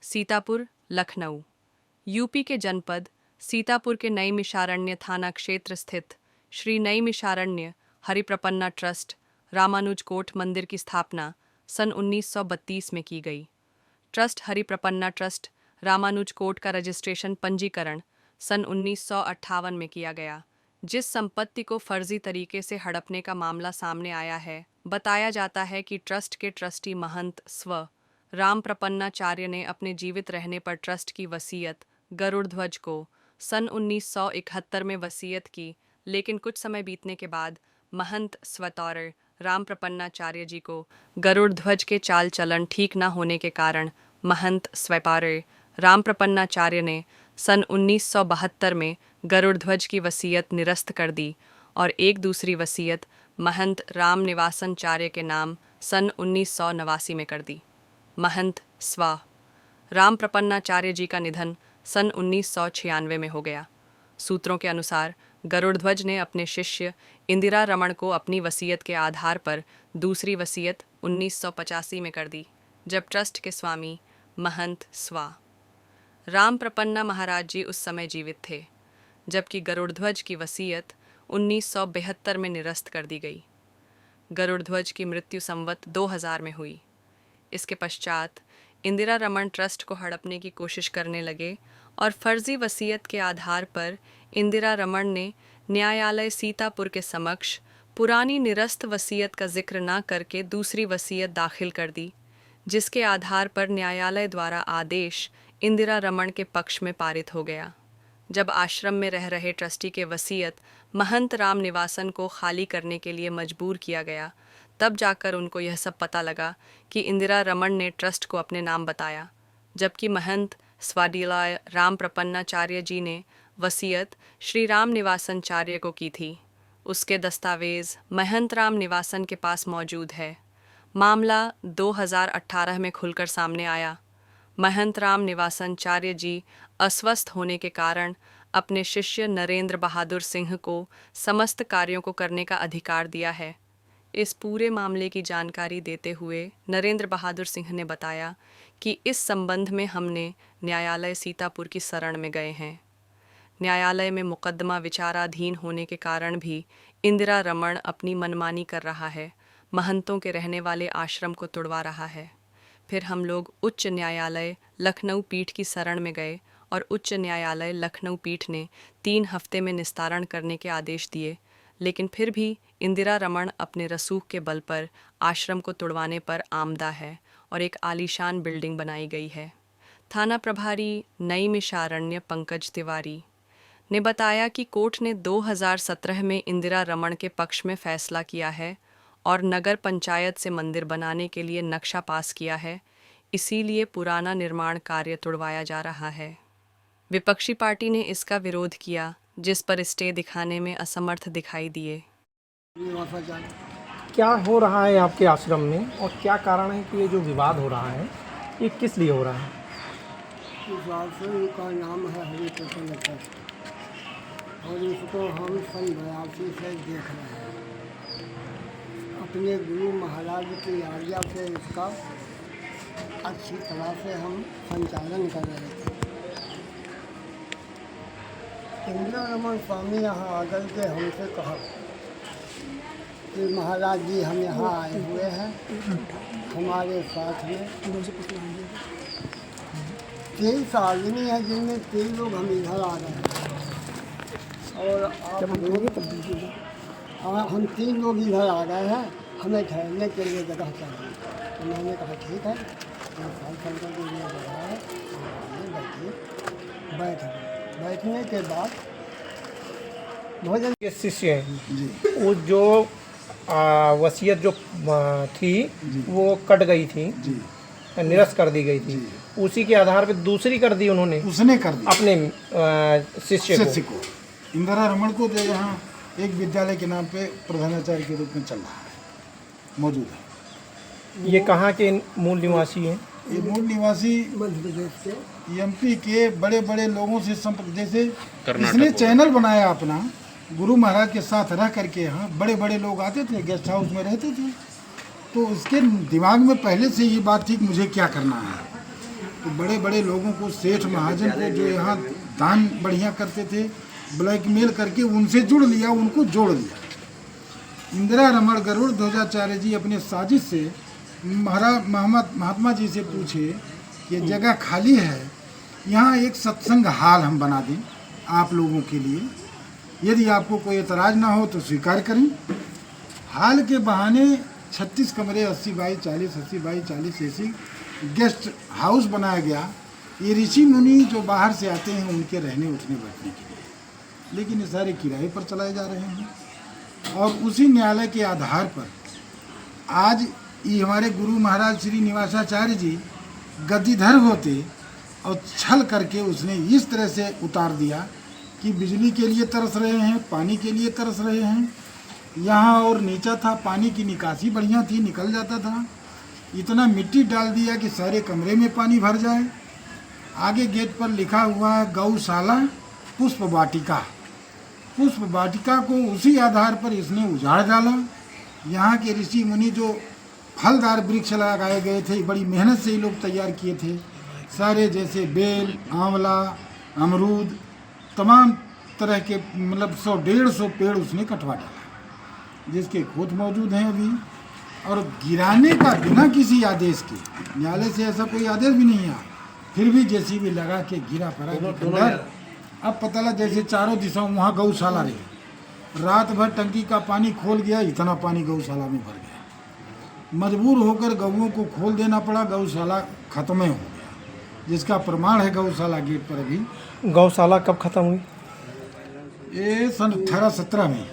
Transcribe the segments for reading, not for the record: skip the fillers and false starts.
Sitapur, Lucknow. UP के जनपद सीतापुर के नईमिषारण्य थाना क्षेत्र स्थित श्री नईमिषारण्य हरिप्रपन्ना ट्रस्ट रामानुजकोट मंदिर की स्थापना सन 1932 में की गई। ट्रस्ट हरिप्रपन्ना ट्रस्ट रामानुजकोट का रजिस्ट्रेशन पंजीकरण सन 1958 में किया गया। जिस संपत्ति को फर्जी तरीके से हड़पने का मामला सामने आया है, बताया जाता है कि ट्रस्ट के ट्रस्टी महंत स्व राम प्रपन्नाचार्य ने अपने जीवित रहने पर ट्रस्ट की वसीयत गरुड़ ध्वज को सन 1971 में वसीयत की, लेकिन कुछ समय बीतने के बाद महंत स्वतौर राम प्रपन्नाचार्य जी को गरुड़ ध्वज के चाल चलन ठीक न होने के कारण महंत स्वपौर राम प्रपन्नाचार्य ने सन 1972 में गरुड़ ध्वज की वसीयत निरस्त कर दी और एक दूसरी वसीयत महंत राम निवासनचार्य के नाम सन 1989 में कर दी। महंत स्व राम प्रपन्नाचार्य जी का निधन सन 1996 में हो गया। सूत्रों के अनुसार गरुड़ ध्वज ने अपने शिष्य इंदिरा रमण को अपनी वसीयत के आधार पर दूसरी वसीयत 1985 में कर दी, जब ट्रस्ट के स्वामी महंत स्व राम प्रपन्ना महाराज जी उस समय जीवित थे, जबकि गरुड़ ध्वज की वसीयत 1972 में निरस्त कर दी गई। गरुड़ ध्वज की मृत्यु संवत 2000 में हुई। इसके पश्चात इंदिरा रमण ट्रस्ट को हड़पने की कोशिश करने लगे और फर्जी वसीयत के आधार पर इंदिरा रमण ने न्यायालय सीतापुर के समक्ष पुरानी निरस्त वसीयत का जिक्र न करके दूसरी वसीयत दाखिल कर दी, जिसके आधार पर न्यायालय द्वारा आदेश इंदिरा रमण के पक्ष में पारित हो गया। जब आश्रम में रह रहे ट्रस्टी के वसीयत महंत राम निवासन को खाली करने के लिए मजबूर किया गया, तब जाकर उनको यह सब पता लगा कि इंदिरा रमण ने ट्रस्ट को अपने नाम बताया, जबकि महंत स्वादिलाय राम प्रपन्नाचार्य जी ने वसीयत श्री राम निवासनचार्य को की थी। उसके दस्तावेज महंत राम निवासन के पास मौजूद है। मामला 2018 में खुलकर सामने आया। महंत राम निवासनचार्य जी अस्वस्थ होने के कारण अपने शिष्य नरेंद्र बहादुर सिंह को समस्त कार्यों को करने का अधिकार दिया है। इस पूरे मामले की जानकारी देते हुए नरेंद्र बहादुर सिंह ने बताया कि इस संबंध में हमने न्यायालय सीतापुर की शरण में गए हैं। न्यायालय में मुकदमा विचाराधीन होने के कारण भी इंदिरा रमण अपनी मनमानी कर रहा है, महंतों के रहने वाले आश्रम को तुड़वा रहा है। फिर हम लोग उच्च न्यायालय लखनऊ पीठ की शरण में गए और उच्च न्यायालय लखनऊ पीठ ने 3 हफ्ते में निस्तारण करने के आदेश दिए, लेकिन फिर भी इंदिरा रमण अपने रसूख के बल पर आश्रम को तुड़वाने पर आमदा है और एक आलीशान बिल्डिंग बनाई गई है। थाना प्रभारी नईमिषारण्य पंकज तिवारी ने बताया कि कोर्ट ने 2017 में इंदिरा रमण के पक्ष में फैसला किया है और नगर पंचायत से मंदिर बनाने के लिए नक्शा पास किया है, इसीलिए पुराना निर्माण कार्य तुड़वाया जा रहा है। विपक्षी पार्टी ने इसका विरोध किया, जिस पर स्टे दिखाने में असमर्थ दिखाई दिए। क्या हो रहा है आपके आश्रम में और क्या कारण है कि ये जो विवाद हो रहा है ये किस लिए हो रहा है? इस आश्रम का नाम है हरिप्रपन्ना ट्रस्ट और इसको हम सन 82 से देख रहे हैं। अपने गुरु महाराज की आज्ञा से इसका अच्छी तरह से हम संचालन कर रहे थे। इंदिरा रमण स्वामी यहाँ आकर के हमसे कहा कि महाराज जी हम यहाँ आए हुए हैं, हमारे साथ में 23 आदमी है, जिनमें 3 लोग हम इधर आ रहे हैं और हम 3 लोग इधर आ गए हैं, हमें ठहरने के लिए जगह चाहिए। तो मैंने कहा ठीक है, चल कर के लिए जगह है, बैठिए। बैठ गए। बैठने के बाद भोजन के शिष्य हैं वो जो वसीयत जो थी वो कट गई थी, निरस्त कर दी गई थी, उसी के आधार पे दूसरी कर दी उन्होंने, उसने कर दी अपने शिष्य को। इंदिरा रमण को जो यहाँ एक विद्यालय के नाम पे प्रधानाचार्य के रूप में चल रहा है, मौजूद है। ये कहाँ के मूल निवासी हैं? ये मूल निवासी मध्य प्रदेश के एमपी के बड़े बड़े लोगों से संपर्क, जैसे इसने चैनल बनाया अपना, गुरु महाराज के साथ रह करके यहाँ बड़े बड़े लोग आते थे, गेस्ट हाउस में रहते थे, तो इसके दिमाग में पहले से ये बात थी कि मुझे क्या करना है। तो बड़े बड़े लोगों को, सेठ महाजन को जो यहाँ दान बढ़िया करते थे, ब्लैकमेल करके उनसे जुड़ लिया, उनको जोड़ लिया। इंदिरा रमण गरुड़ ध्वजाचार्य जी अपने साजिश से महात्मा जी से पूछे कि जगह खाली है, यहाँ एक सत्संग हाल हम बना दें आप लोगों के लिए, यदि आपको कोई एतराज़ ना हो तो स्वीकार करें। हाल के बहाने 36 कमरे 80 बाई 40 80 बाई 40 ऐसी गेस्ट हाउस बनाया गया। ये ऋषि मुनि जो बाहर से आते हैं उनके रहने उठने बैठने के लिए, लेकिन ये सारे किराए पर चलाए जा रहे हैं। और उसी न्यायालय के आधार पर आज ये हमारे गुरु महाराज श्री निवासाचार्य जी गद्दीधर होते और छल करके उसने इस तरह से उतार दिया कि बिजली के लिए तरस रहे हैं, पानी के लिए तरस रहे हैं। यहाँ और नीचा था, पानी की निकासी बढ़िया थी, निकल जाता था। इतना मिट्टी डाल दिया कि सारे कमरे में पानी भर जाए। आगे गेट पर लिखा हुआ है गौशाला पुष्प वाटिका। पुष्प वाटिका को उसी आधार पर इसने उजाड़ डाला। यहाँ के ऋषि मुनि जो फलदार वृक्ष लगाए गए थे, बड़ी मेहनत से ये लोग तैयार किए थे सारे, जैसे बेल, आंवला, अमरूद, तमाम तरह के मतलब 100-150 पेड़ उसने कटवा डाला, जिसके खोद मौजूद हैं अभी। और गिराने का बिना किसी आदेश के, न्यायालय से ऐसा कोई आदेश भी नहीं आया, फिर भी जेसीबी लगा के गिरा पड़ा के अंदर। अब पता लगा जैसे चारों दिशाओं वहाँ गौशाला रही, रात भर टंकी का पानी खोल गया, इतना पानी गौशाला में भर गया। मजबूर होकर गऊओं को खोल देना पड़ा, गौशाला खत्म हो गया, जिसका प्रमाण है गौशाला गेट पर अभी। गौशाला कब खत्म हुई? ये सन 1817 में,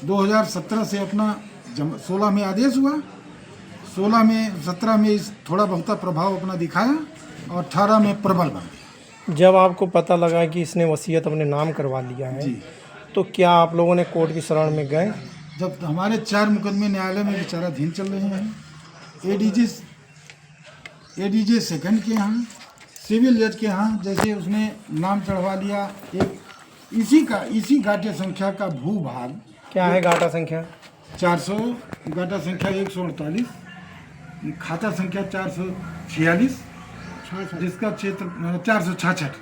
2017 से अपना 16 में आदेश हुआ, 16 में 17 में इस थोड़ा बहुत प्रभाव अपना दिखाया और 18 में प्रबल बन गया। जब आपको पता लगा कि इसने वसीयत अपने नाम करवा लिया है जी, तो क्या आप लोगों ने कोर्ट की शरण में गए? जब हमारे 4 मुकदमे न्यायालय में विचाराधीन चल रहे हैं, एडीजे सेकंड के यहाँ, सिविल जज के यहाँ, जैसे उसने नाम चढ़वा लिया एक इसी गाटे संख्या का भूभाग। क्या है गाटा संख्या? 400, गाटा संख्या 148, खाता संख्या 446, जिसका क्षेत्र 466,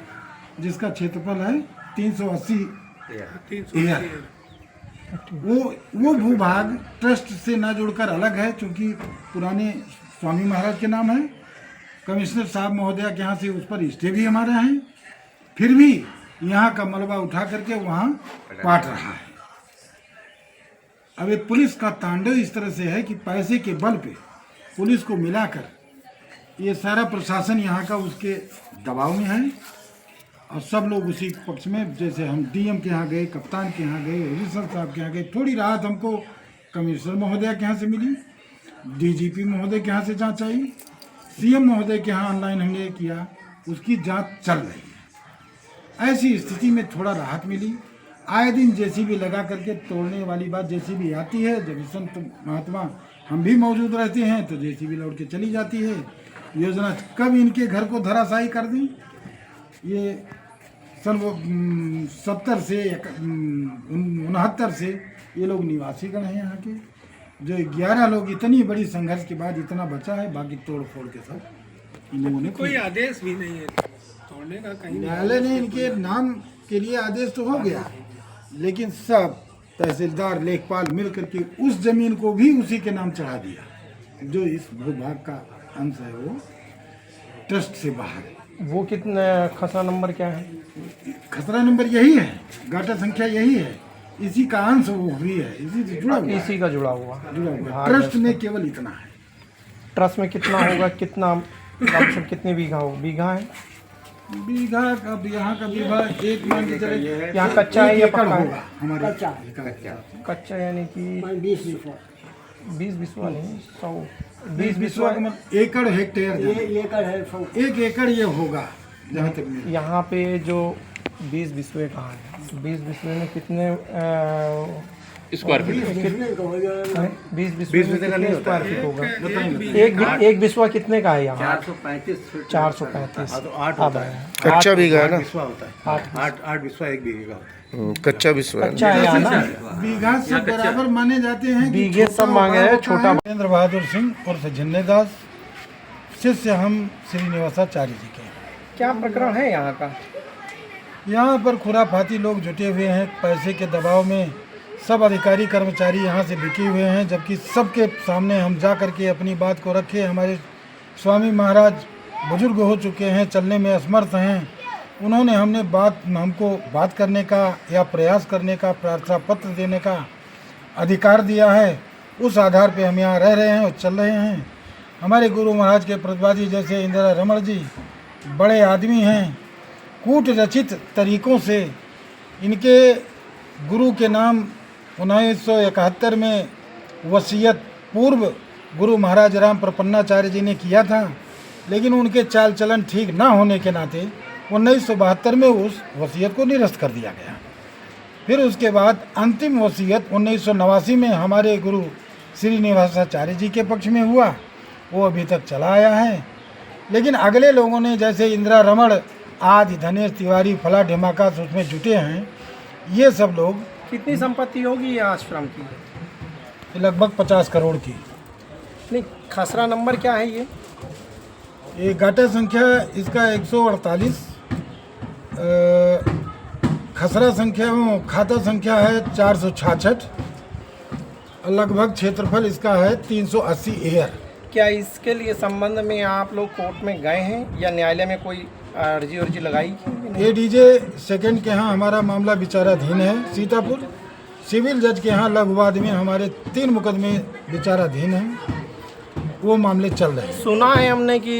जिसका क्षेत्रफल है 380 एकर। वो भूभाग ट्रस्ट से ना जुड़कर अलग है, क्योंकि पुराने स्वामी महाराज के नाम है। कमिश्नर साहब महोदया के यहाँ से उस पर स्टे भी हमारे हैं, फिर भी यहाँ का मलबा उठा करके वहाँ पाट रहा है। अब एक पुलिस का तांडव इस तरह से है कि पैसे के बल पे पुलिस को मिलाकर ये सारा प्रशासन यहाँ का उसके दबाव में है, और सब लोग उसी पक्ष में। जैसे हम डीएम के यहाँ गए, कप्तान के यहाँ गए, एडिशनल साहब के यहाँ गए, थोड़ी राहत हमको कमिश्नर महोदया के यहाँ से मिली, डीजीपी महोदय के यहाँ से जाँच आई, सीएम महोदय के यहाँ ऑनलाइन हमने किया, उसकी जाँच चल रही है। ऐसी स्थिति में थोड़ा राहत मिली। आए दिन जेसीबी लगा करके तोड़ने वाली बात, जेसीबी आती है, जब संत महात्मा हम भी मौजूद रहते हैं तो जेसीबी लौट के चली जाती है। योजना कब इनके घर को धराशायी कर दी। ये सन 70 से 69 से ये लोग निवासीगण हैं यहाँ के, जो 11 लोग, इतनी बड़ी संघर्ष के बाद इतना बचा है, बाकी तोड़ फोड़ के सब इन लोगों ने। कोई आदेश भी नहीं है तोड़ने का, कहीं न्यायालय ने इनके नाम के लिए आदेश तो हो गया, लेकिन सब तहसीलदार लेखपाल मिल करके उस जमीन को भी उसी के नाम चढ़ा दिया, जो इस भूभाग का अंश है, वो ट्रस्ट से बाहर है। वो कितना खसरा नंबर क्या है? खतरा नंबर यही है, गाटा संख्या यही है, इसी का अंश वो भी है, इसी से जुड़ा हुआ है, इसी का जुड़ा हुआ ट्रस्ट में केवल इतना है। ट्रस्ट में कितना होगा, कितना मतलब कितने बीघा हो? बीघा है? बीघा का यहाँ का बीघा एक मान के चले, यहाँ कच्चा है या एकड़ पक्का होगा है? हमारे कच्चा यानी कि 20 बिस्वा 20 बिस्वा नहीं, 100 20 बिस्वा का मतलब एकड़ हेक्टेयर, ये एकड़ है 100। 1 एकड़ ये होगा जहाँ तक मेरा। यहाँ पे जो 20 बिस्वे कहाँ है? 20 बिस्वे में कितने स्क्वायर फीट? 20 बिस्वे में कितने स्क्वायर फीट होगा? एक बिस्वा कितने का है यहाँ? 435। कच्चा बीघा है ना? आठ बिस्वा 1 बीघे का होता है। कच्चा बिस्वा है। कच्चा है यहाँ ना? बीघा से बराबर माने जाते हैं। बीघे सब मांगे हैं। छोटा नरेंद्र बहादुर सिंह और झन्ने दास शिष्य हम श्रीनिवासाचार्य जी के हैं। क्या प्रकरण है यहाँ का? यहाँ पर खुराफाती लोग जुटे हुए हैं, पैसे के दबाव में सब अधिकारी कर्मचारी यहाँ से बिके हुए हैं, जबकि सबके सामने हम जा कर के अपनी बात को रखे। हमारे स्वामी महाराज बुजुर्ग हो चुके हैं, चलने में असमर्थ हैं, उन्होंने हमको बात करने का या प्रयास करने का, प्रार्थना पत्र देने का अधिकार दिया है। उस आधार पे हम यहाँ रह रहे हैं और चल रहे हैं। हमारे गुरु महाराज के प्रतिवादी जैसे इंदिरा रमण जी बड़े आदमी हैं, कूट रचित तरीक़ों से इनके गुरु के नाम 1971 में वसीयत पूर्व गुरु महाराज राम प्रपन्नाचार्य जी ने किया था, लेकिन उनके चाल चलन ठीक ना होने के नाते 1972 में उस वसीयत को निरस्त कर दिया गया। फिर उसके बाद अंतिम वसीयत 1989 में हमारे गुरु श्रीनिवासाचार्य जी के पक्ष में हुआ, वो अभी तक चला आया है। लेकिन अगले लोगों ने जैसे इंदिरा रमण आदि, धनेश तिवारी, फला ढिमाकास उसमें जुटे हैं, ये सब लोग। कितनी संपत्ति होगी ये आश्रम की? लगभग 50 करोड़ की। नहीं, खसरा नंबर क्या है ये? ये गाटा संख्या इसका 148, खसरा संख्या खाता संख्या है 466, लगभग क्षेत्रफल इसका है 380 एकड़। क्या इसके लिए संबंध में आप लोग कोर्ट में गए हैं या न्यायालय में कोई अर्जी लगाई? एडीजे सेकंड के यहाँ हमारा मामला विचाराधीन है सीतापुर। सिविल जज के यहाँ लघु वाद में हमारे 3 मुकदमे विचाराधीन हैं, वो मामले चल रहे हैं। सुना है हमने कि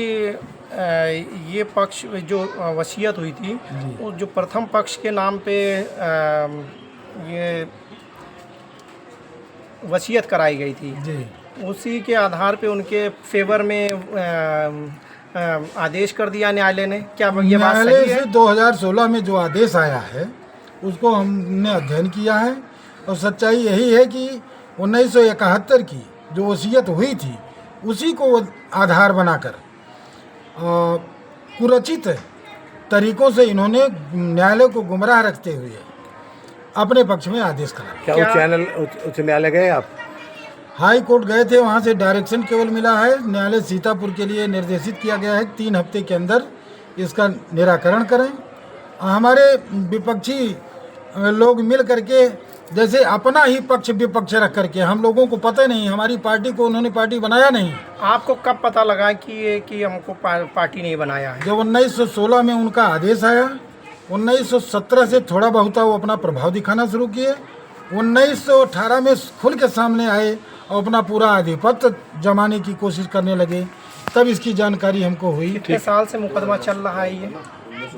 ये पक्ष जो वसीयत हुई थी, वो जो प्रथम पक्ष के नाम पे ये वसीयत कराई गई थी जी, उसी के आधार पे उनके फेवर में आदेश कर दिया न्यायालय ने। क्या ये बात न्यायालय सही है? से 2016 में जो आदेश आया है उसको हमने अध्ययन किया है और सच्चाई यही है कि 1971 की जो वसीयत हुई थी उसी को आधार बनाकर कुरचित तरीकों से इन्होंने न्यायालय को गुमराह रखते हुए अपने पक्ष में आदेश करा। क्या उच्च न्यायालय गए आप? हाई कोर्ट गए थे, वहाँ से डायरेक्शन केवल मिला है। न्यायालय सीतापुर के लिए निर्देशित किया गया है 3 हफ्ते के अंदर इसका निराकरण करें। हमारे विपक्षी लोग मिल करके जैसे अपना ही पक्ष विपक्ष रख करके, हम लोगों को पता नहीं, हमारी पार्टी को उन्होंने पार्टी बनाया नहीं। आपको कब पता लगा कि हमको पार्टी नहीं बनाया है? जब 1916 में उनका आदेश आया, 1917 से थोड़ा बहुत वो अपना प्रभाव दिखाना शुरू किए, 1918 में खुल के सामने आए और अपना पूरा आधिपत्य जमाने की कोशिश करने लगे, तब इसकी जानकारी हमको हुई। कितने साल से मुकदमा चल रहा है ये?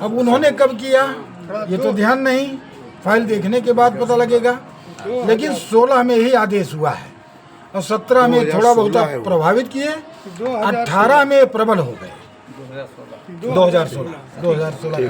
अब उन्होंने कब किया ये तो ध्यान नहीं, फाइल देखने के बाद पता लगेगा। लेकिन 16 में ही आदेश हुआ है और 17 में थोड़ा बहुत प्रभावित किए, 18 में प्रबल हो गए। 2016 का